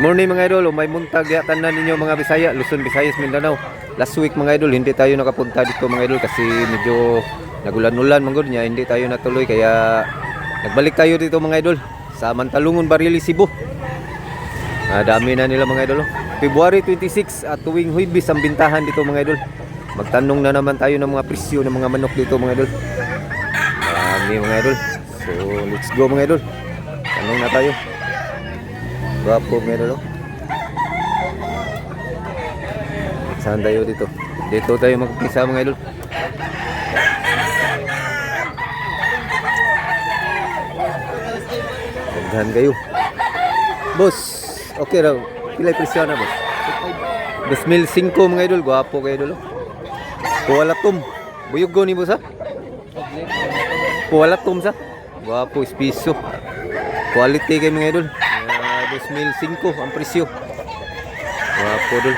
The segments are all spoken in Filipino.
Morning mga idol, may muntag yatan na ninyo mga Bisaya, Luzon, Visayas, Mindanao. Last week mga idol, hindi tayo nakapunta dito mga idol kasi medyo nagulan-ulan manggod niya, hindi tayo natuloy kaya nagbalik tayo dito mga idol sa Mantalungon, Barili, Cebu. Dami na nila mga idol. February 26 at tuwing Huwebes ang bintahan dito mga idol. Magtanong na naman tayo ng mga presyo ng mga manok dito mga idol. Dami mga idol. So let's go mga idol. Tanong na tayo. Gwapo mga idol. Saan tayo dito? Dito tayo magpisa mga idol. Gandhan kayo. Boss, okay raw. Pilay presyo na boss? 2005 mga idol. Gwapo kayo idol. Puwalatom. Buyog go ni boss ha? Puwalatom sa? Gwapo, espiso. Quality kayo mga idol. 2005 ang presyo. Gwapo dol.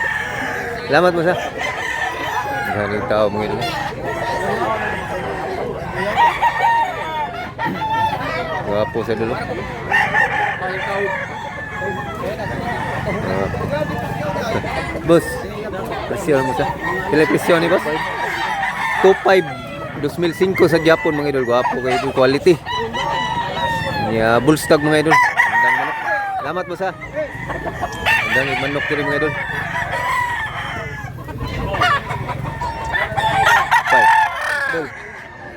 Salamat mo sa. Maraming tao mga idol. Gwapo sa dolo. Boss, presyo mo sa. Pilay presyo ni boss? 25 2005 sa Japon mga idol. Gwapo kayo idol. Quality. Bullstag mga idol. Salamat mo sa. Andang manok diri mga idol. Dol.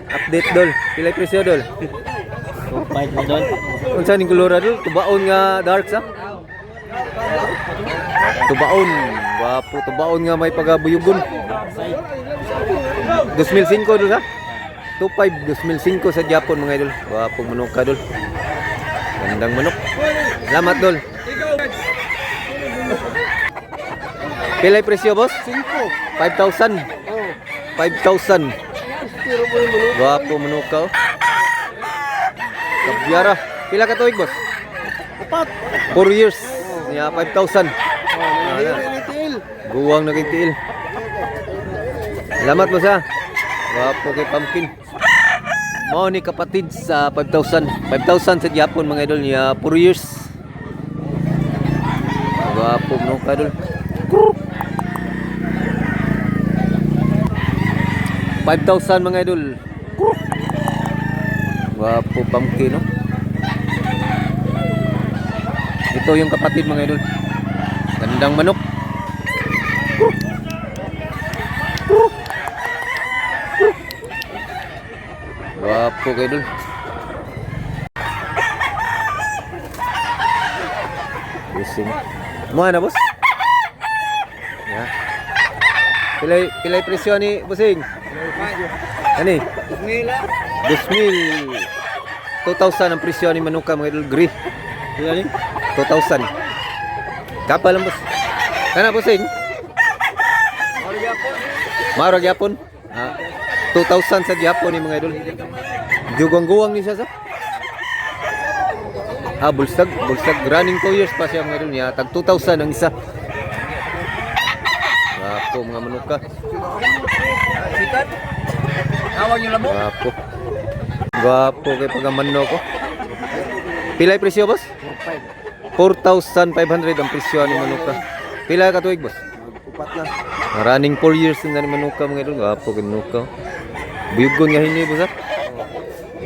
Update dol. Pilay presyo dol. 5 mo doon. Unsa ning kolora dol? Tubaon nga dark sa? Tubaon. Wapo tubaon nga may pagabuyugon. 2005 dol ha? 25 2005 sa Japon mga idol. Wapo manok ka dol. Gandang manok. Salamat dol. Pilay presyo boss? 5,000. 5,000. Gwapo manok ka. Kabyara. Pila ka tuig boss? 4 years. 5,000. Guwang naging tiil. Salamat boss ha. Gwapo kay pumpkin. Mao ni kapatid sa 5,000. 5,000 sa Japon mga idol niya 4 years. Gwapo manok ka idol. 5,000 mga idol. Gwapo pumpkin no. Ito yung kapatid mga idol. Gandang manok. Gwapo kayo idol. Busing. Mua na boss? Ya. Pilay presyo ni busing. Ani? 2,000. 2,000 ang presyo ni manuka mga idol. Gri. Pila ni? 2,000. Kapal lang boss. Kana busing? Maro gyapon. 2,000 sa Japon ni mga idol. Jugong-guwang ni siya sa. Bulstag running 2 years pa siya mga idol niya. Tag 2,000 ang isa. Gwapo mga manuka. Sikat. Awag yung labo. Gwapo kay pagamanno ko. Pilay presyo boss? 4,500 ang presyo ni manuka. Pila ka tuig boss? Upat na. Running 4 years na ni manuka mga idol. Gwapo kay manuka. Buyugon nga hini boss ha.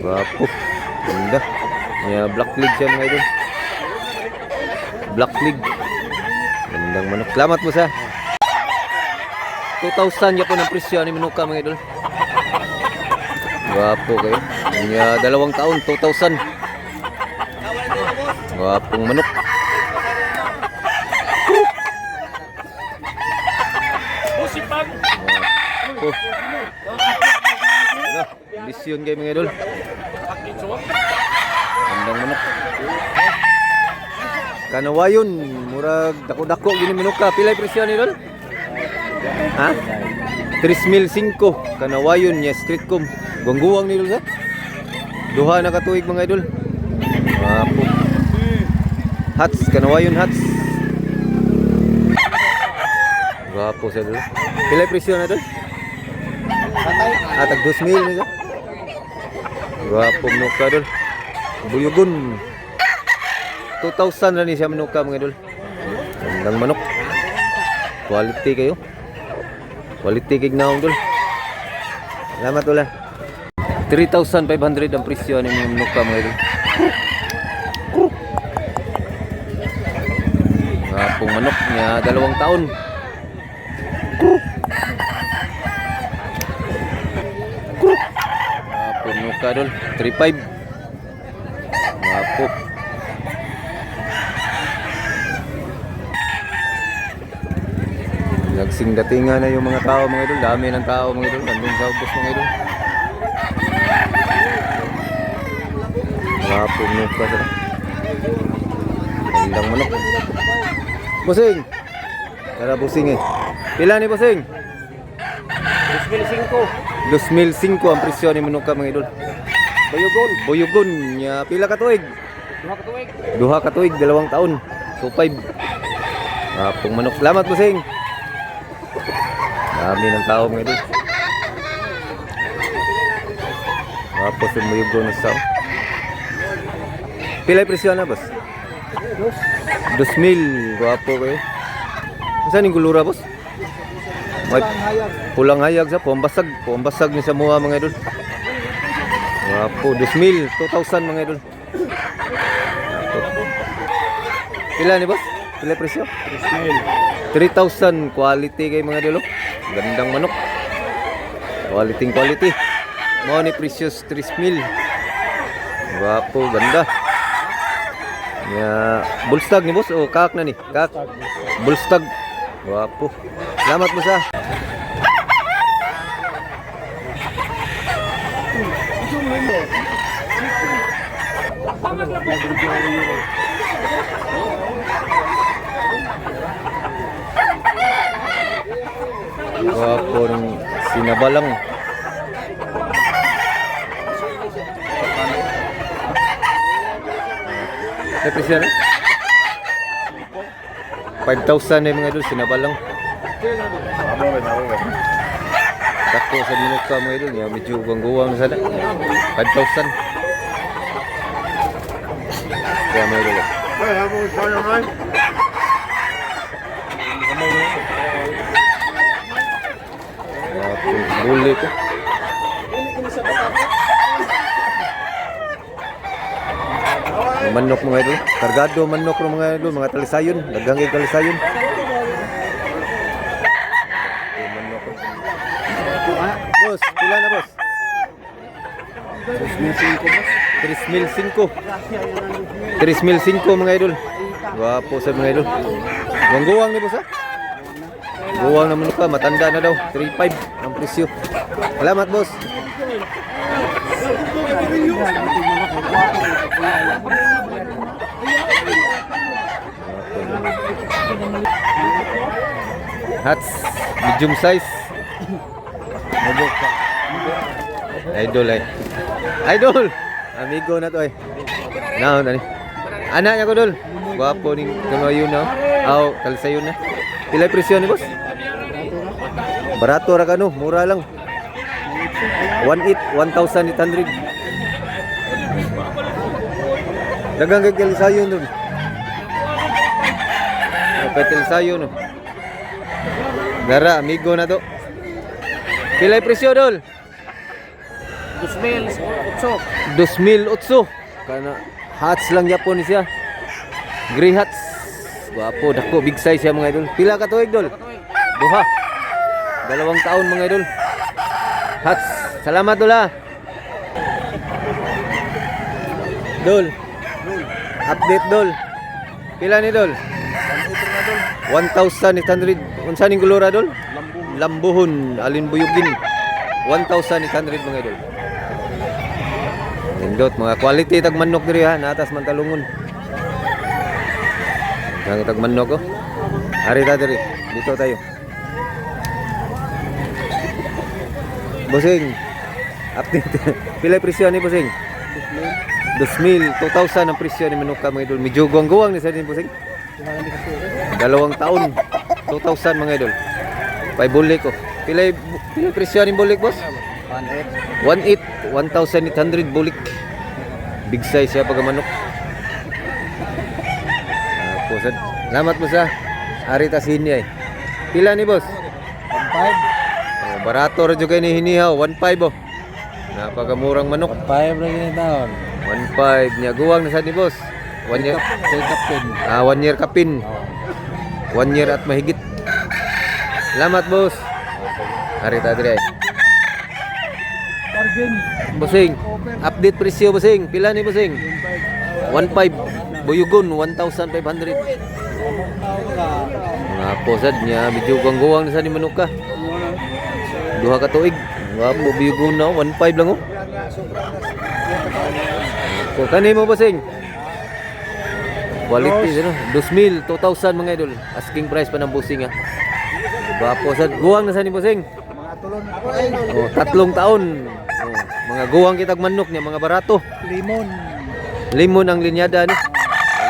Gwapo. Ganda. Black leg siya mga idol. Black leg. Gandang manok. Salamat mo sa. 2,000 yapon ang presyo ni manuka mga idol. Gwapo kayo. Niya 2 taon 2,000. Gwapong manok. Musipag. Bisyon kayo mga idol. Gandang manok. Kanawayon, murag dako-dako gini manuka. Pilay presyo ni idol? Ha? 3,500. Kanawayon niya streetcom. Gungguwang ni idol sa? Duha na katuig mga idol. Gwapo. Hats, kanawayon hats. Gwapo sa idol. Pilay presyo na idol? Tag 2,000 ni idol. Gwapo manuka idol. Buyugon. 2,000 na ni siya manuka mga idol. Gandang manok. Quality kayo. Quality kig naong dul. Salamat ulan. 3,500 ang presyo ni manok ka mga idol. Pong manok niya 2 taon. Pong manok ka dul 3,500. Mapo. Nagsing datingan na yung mga tao mga idol. Dami ng tao mga idol. Nandun sa ubos mga idol. Mapo manok ka dul. Gandang manok. Busing. Tara busing eh. Pila ni busing? 2,500 ang presyo ni manok ka mga idol. Boyogon nya pila ka tuig? 2 ka tuig, 2 taon. So 5. Pong manok. Salamat busing. Dami ng tao mga idol. Tapos yung boyogon na sao. Pila presyo na boss? 2,000. Guwapo kayo. Saan yung gulura boss? Pulang hayag sa pambasag. Pambasag ni sa mua mga idol. Wapo, 2,000, 2,000 mga idol. Pila ni boss? Pila presyo? 3,000. Quality kay mga idol. Gandang manok. Quality. Mo ni precious 3,000. Wapo, ganda. Ya, bullstag ni boss o kak na ni? Kak. Bullstag. Wapo. Salamat mo sa. Wapo ng sinabalang. Presyo na? 5,000 na mga idol, sinabalang. Tako sa minok ka mga idol, medyo gangguwang na sana. 5,000. Kaya mga idol. Buli ko. Manok mga idol, kargado manok ng mga idol, mga talisayon, daghang talisayon. Manok. Boss, pila na boss? 3,500. 3,500 mga idol. Wapo sa mga idol. Guwang ni boss ha? Guwang na manok ka, matanda na daw. 3,500 ang presyo. Salamat boss. Hats, medium size. Idol ay. Idol. Amigo na to ay. Now, nani. Anak niya ko dol. Guwapo ning kanoyo na. Aw, talisayon na. Pila presyo ni boss? Barato ra kano, mura lang. 1,800. Dagang kay sayon dun. Petel sayon no. Gara amigo na to. Pila presyo dol? 2,800. Kana hats lang Japon ni siya. Gray hats. Guwapo, dako big size siya mga idol. Pila ka tuig dol? 2 taon mga idol. Hats. Salamat dol ha. Dol. Update dol. Pila ni dol? 1,800. Unsa ning kulura dol? Lambuhon, alin buyugin. 1,800 mga idol. Nindot mga quality tag manok diri ha, natas man talungon. Ang tag manok oh. Ari ta diri. Dito tayo. Bosing. Update. Pila presyo ni Bosing? 2,000, 2,000 ang presyo ni manok ka mga idol. Medyo guwang-guwang ni sa din Bosing. 2 taon. 2,000 mga idol. Pay bulik ko. Pila presyo ni bulik boss? 1,800 bulik. Big size siya pag manok. Salamat po sa Arita sini ay. Pila ni boss? 1.5. Oh, barato ra jud kay ni hinihaw, 1.5 oh. Napakamurang manok. 1.5 lagi ni taon. 1.5 niya guwang na sa ni boss. 1 year. Take up pin. 1 year kapin. 1 year at mahigit. Salamat boss. Arita dire. Bargain. Bossing, update presyo bossing. Pila ni bossing? 1.5. Buyugon 1,500. Mga posad niya medyo guwang na sa ni manok ka. Duha ka tuig. Wapo buyugon na 1.5 lang oh. Ko kani mo bossing. Quality ano? 2,000, 2,000 mga idol. Asking price pa ng bossing ah. Wapo sad guwang na sa ni bossing. Oh, 3 taon. Oh, mga guwang kitag manok niya, mga barato. Limon. Limon ang linyada ni.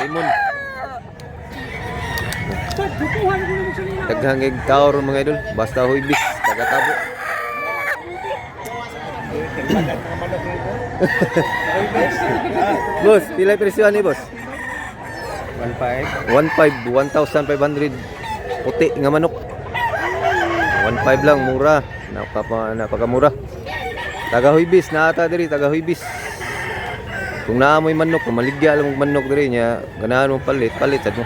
Limon. Daghang taor mga idol, basta huibis, taga-tabo. Boss, pila presyo ni boss? 1.5. 1,500 puti nga manok. 1.5 lang mura. Napakamura. Taga huibis na ata diri, taga huibis. Kung naamoy manok, kung maligya lang mong manok diri nya, ganahan mo palit sad mo.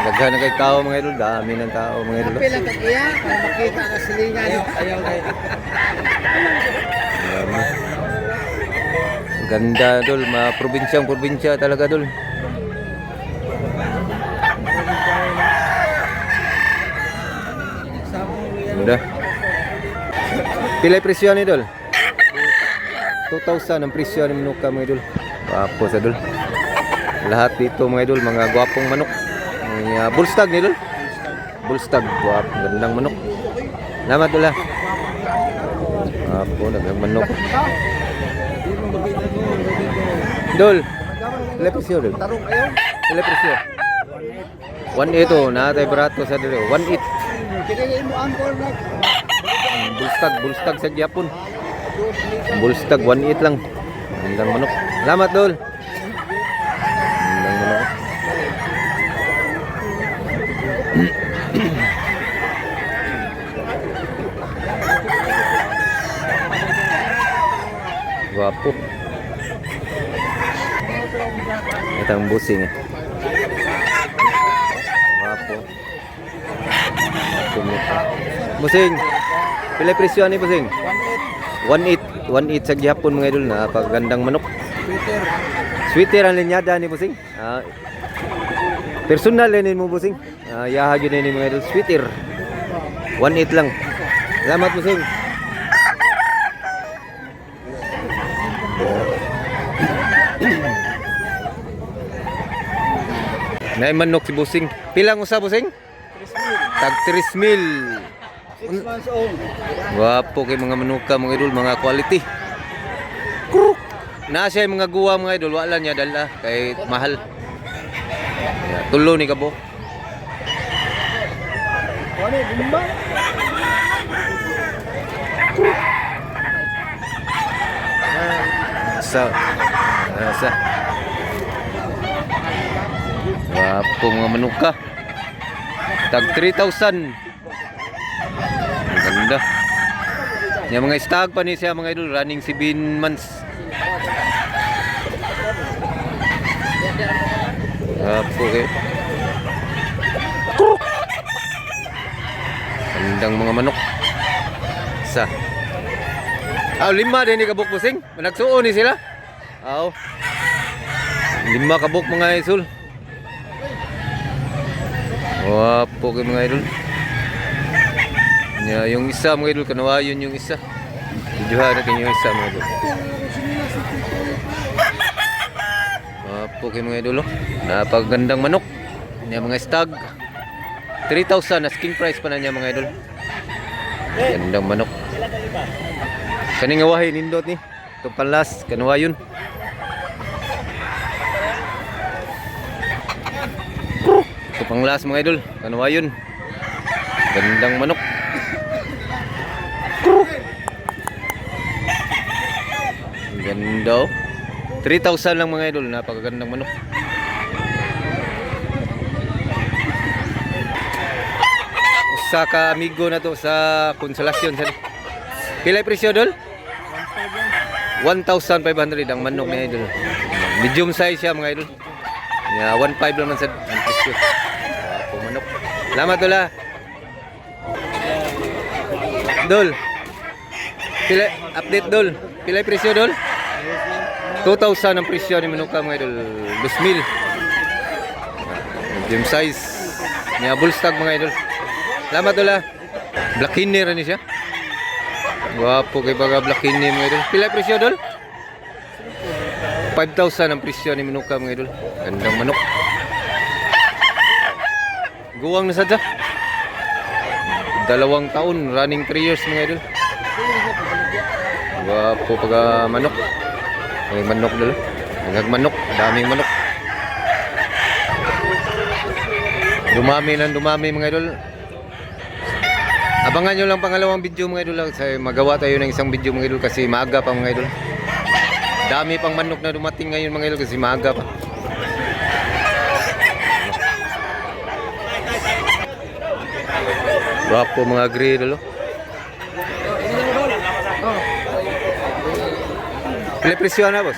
Daghan na kay tao mga idol, dami ng tao mga idol. Pila ka iya para makita ka silingan. Ayaw kay. Dami. Ganda dol, mga probinsya talaga dol. Ganda. Pila presyo ni dol? 2,000 ang presyo ni manok mga idol. Wapo sa dol. Lahat dito mga idol, mga gwapong manok. May bullstag ni dol. Bullstag, guwapo, gandang manok. Salamat dol ha. Wapo, nagandang manok. Dol, pila presyo dol? Pila presyo? 1.8 oh, natay barato sa dito. 1.8. Bullstag sa Japon. Bullstag 1.8 lang. Gandang manok. Salamat dol. Gandang manok. Guwapo. Ito ang busing eh. Guwapo. Busing. Pila presyo ni busing? 1.8. 1.8 sa Japon mga idol, napakagandang manok. Sweeter ang linyada ni busing. Personal din mo busing. Yaha gyud ni mga idol, sweeter. 1.8 lang. Salamat busing. Nay manok si busing. Pilang usa busing? 3,000. Tag 3,000. 6 months old. Wapo kay mga manuka mga idol, mga quality. Kruk. Na siya mga guwa mga idol, wala niya dala kay mahal. Tulo ni kabo. Ano bumba? Sa. Wapo mga manuka. Tag 3,000. Ang ganda. Yung mga stag pa ni siya mga idol, running 7 months. Wapo kayo. Gandang mga manok. Sa. Lima din ni kabuk busing. Managsuo ni sila. Aw. 5 kabuk mga isul. Wapo kayo mga idol. Yung isa mga idol, kanawayon yung isa. Videohan natin yung isa mga idol. Wapo kayo mga idol. Napagandang manok. Yung mga stag. 3,000 asking price pa na niya mga idol. Gandang manok. Kaning ngawahin nindot ni. Itong panlas, kanawayon. Ito panglas mga idol, kanawayon. Gandang manok. Ganda oh. 3,000 lang mga idol, napakagandang manok. Usa ka amigo na to sa Konsolasyon sa. Pila presyo dol? 1,500 ang manok ni idol. Medium size siya mga idol. Ya 1,500 lang man sa ang presyo. Wapo manok. Salamat dol ah. Dol. Pila update dol. Pila presyo dol? 2,000 ang presyo ni manok mga idol. 2,000. Medium size. Nya bullstag mga idol. Salamat dol ah. Black Hinner ni siya. Wapo kay baga Black Hinner mga idol. Pila presyo dol? 5,000 ang presyo ni Manuka mga idol. Gandang manok. Guwang na sadya. 2 taon, running 3 years mga idol. Wapo pag manok. May manok dala. Nagmanok, daming manok. Dumami mga idol. Abangan nyo lang pangalawang video mga idol. Kasi magawa tayo ng isang video mga idol kasi maaga pa mga idol. Dami pang manok na dumating ngayon mga idol kasi maaga pa. Wapo mga gray dalo. Pila presyo na boss?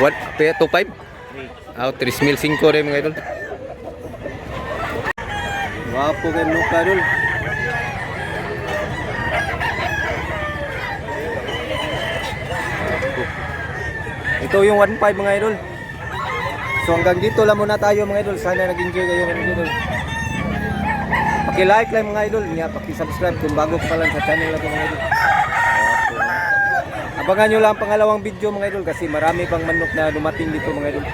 What? 2.5? Ah, 3,500 rin mga idol. Wapo kayo manok idol. Ito yung 1.5 mga idol. So hanggang dito lang muna tayo mga idol. Sana nag-enjoy kayo mga idol. Paki-like lang mga idol. Paki-subscribe kung bago pa lang sa channel na ito mga idol. Abangan nyo lang ang pangalawang video mga idol kasi marami pang manok na dumating dito mga idol.